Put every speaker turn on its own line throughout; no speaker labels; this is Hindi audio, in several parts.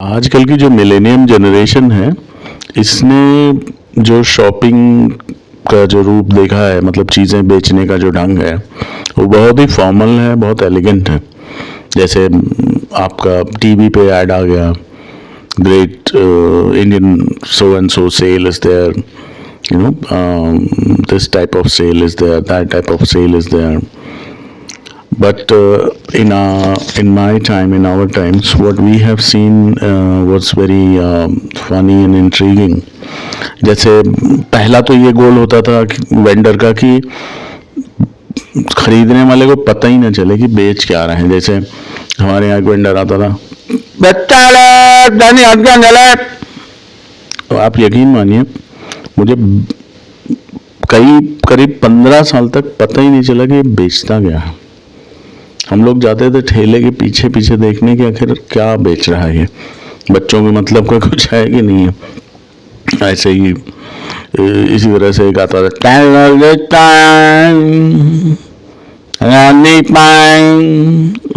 आजकल की जो मिलेनियम जनरेशन है, इसने जो शॉपिंग का जो रूप देखा है, मतलब चीज़ें बेचने का जो ढंग है, वो बहुत ही फॉर्मल है, बहुत एलिगेंट है। जैसे आपका टीवी पे ऐड आ गया, great Indian so and so sale is there, this type of sale is there, that type of sale is there. But in my time, in our times, what we have seen was very funny and intriguing. जैसे पहला तो ये गोल होता था वेंडर का कि खरीदने वाले को पता ही ना चले कि बेच क्या रहे हैं. जैसे हमारे यहाँ एक वेंडर आता था, तो आप यकीन मानिए, मुझे करीब 15 साल तक पता ही नहीं चला कि बेचता क्या है. हम लोग जाते थे ठेले के पीछे पीछे देखने कि आखिर क्या बेच रहा है ये, बच्चों के मतलब का कुछ है कि नहीं है. ऐसे ही इसी तरह से एक आता था,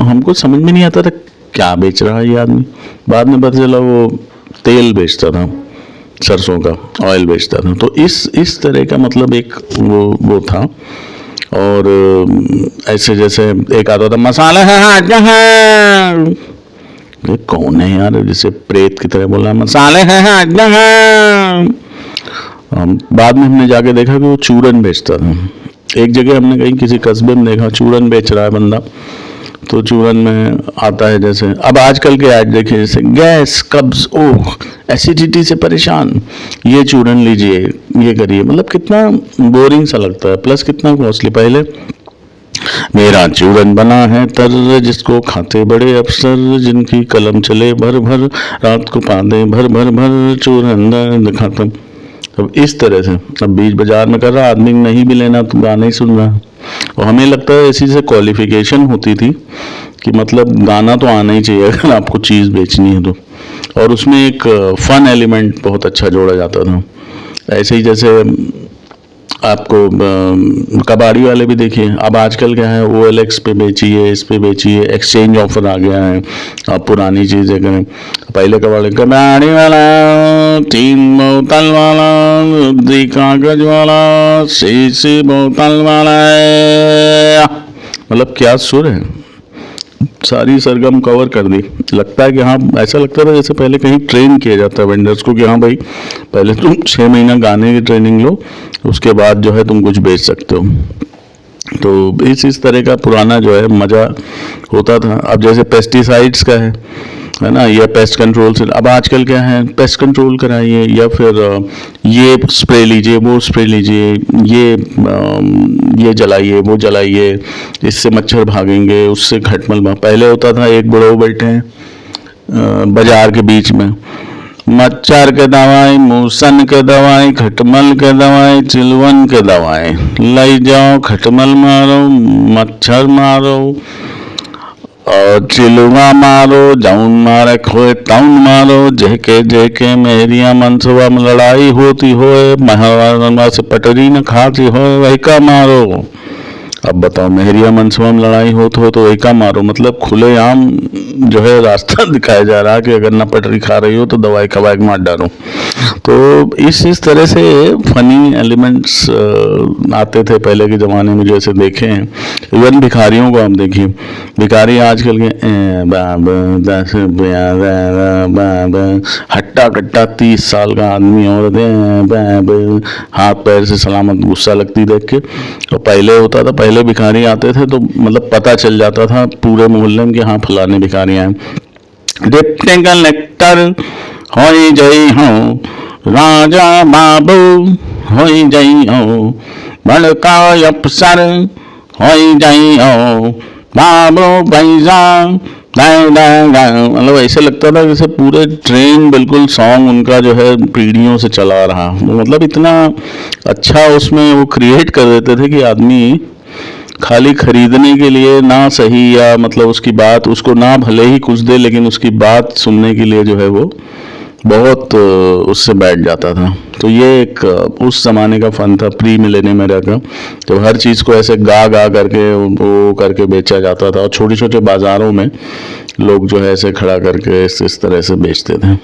हमको समझ में नहीं आता था क्या बेच रहा है ये आदमी. बाद में पता चला वो तेल बेचता था, सरसों का ऑयल बेचता था. तो इस तरह का मतलब एक वो था. और ऐसे जैसे एक आता था, मसाला है ये कौन है यार, जैसे प्रेत की तरह बोल रहा है, मसाले हैं. बाद में हमने जाके देखा कि वो चूरन बेचता था. एक जगह हमने कहीं किसी कस्बे में देखा चूरन बेच रहा है बंदा. तो चूरन में आता है जैसे अब आजकल के ऐड देखिए, जैसे गैस, कब्ज, ओह, एसिडिटी से परेशान, ये चूरन लीजिए, ये करिए. मतलब कितना बोरिंग सा लगता है, प्लस कितना कॉस्टली. पहले मेरा चूरन बना है तर, जिसको खाते बड़े अफसर, जिनकी कलम चले भर भर, रात को पादे भर भर भर, चूरन खत्म. अब इस तरह से अब बीच बाजार में कर रहा, आदमी नहीं भी लेना तो गाना ही सुन रहा. और हमें लगता है इसी से क्वालिफिकेशन होती थी कि मतलब गाना तो आना ही चाहिए अगर आपको चीज़ बेचनी है तो. और उसमें एक फन एलिमेंट बहुत अच्छा जोड़ा जाता था. ऐसे ही जैसे आपको कबाड़ी वाले भी देखिए, अब आजकल क्या है, OLX पे बेचिए, इस पे बेचिए, एक्सचेंज ऑफर आ गया है. आप पुरानी चीज़ें करें. पहले कबाड़ी वाला 3 बोतल वाला, कागज वाला, शीशी बोतल वाला, मतलब क्या सुर है, सारी सरगम कवर कर दी. लगता है कि हाँ, ऐसा लगता था जैसे पहले कहीं ट्रेन किया जाता है वेंडर्स को कि हाँ भाई, पहले तुम 6 महीना गाने की ट्रेनिंग लो, उसके बाद जो है तुम कुछ बेच सकते हो. तो इस तरह का पुराना जो है मज़ा होता था. अब जैसे पेस्टिसाइड्स का है ना, या पेस्ट कंट्रोल से. अब आजकल क्या है, पेस्ट कंट्रोल कराइए, या फिर ये स्प्रे लीजिए, वो स्प्रे लीजिए, ये जलाइए, वो जलाइए, इससे मच्छर भागेंगे, उससे खटमल. पहले होता था एक बुढ़ऊ बैठे हैं बाजार के बीच में, मच्छर के दवाई, मूसन के दवाई, खटमल के दवाई, चिलवन के दवाई, ले जाओ, खटमल मारो, मच्छर मारो, और चिलुआ मारो, जौन मारे खोए तौन मारो, जेके जेके मेरिया मनसुआ में लड़ाई होती होए, महाराणा से पटरी न खाती हो, वही का मारो. अब बताओ, मेहरिया मनसुआ में लड़ाई हो तो वही का मारो. मतलब खुलेआम जो है रास्ता दिखाया जा रहा है कि अगर ना पटरी खा रही हो तो दवाई खवा के मार डालो. तो इस तरह से फनी एलिमेंट्स आते थे पहले के ज़माने में, जैसे देखे हैं. इवन भिखारियों को आप देखिए, भिखारी आजकल के हट्टा कट्टा 30 साल का आदमी, और हाथ पैर से सलामत, गुस्सा लगती देख के. तो पहले होता था, पहले भिखारी आते थे तो मतलब पता चल जाता था पूरे मोहल्ले में कि हाँ फलाने भिखारी आए. डिप्टी कलेक्टर हो जई हो, राजा बाबू हो जई हो, बड़का अफसर हो जई हो, बाबू पैसा. मतलब ऐसे लगता था जैसे पूरे ट्रेन बिल्कुल सॉन्ग उनका जो है पीढ़ियों से चला रहा. मतलब इतना अच्छा उसमें वो क्रिएट कर देते थे कि आदमी खाली खरीदने के लिए ना सही, या मतलब उसकी बात, उसको ना भले ही कुछ दे, लेकिन उसकी बात सुनने के लिए जो है वो बहुत उससे बैठ जाता था। तो ये एक उस ज़माने का फ़न था प्री मिलेनियम एरा का, जब हर चीज़ को ऐसे गा गा करके वो करके बेचा जाता था और छोटे छोटे बाज़ारों में लोग जो है ऐसे खड़ा करके इस तरह से बेचते थे।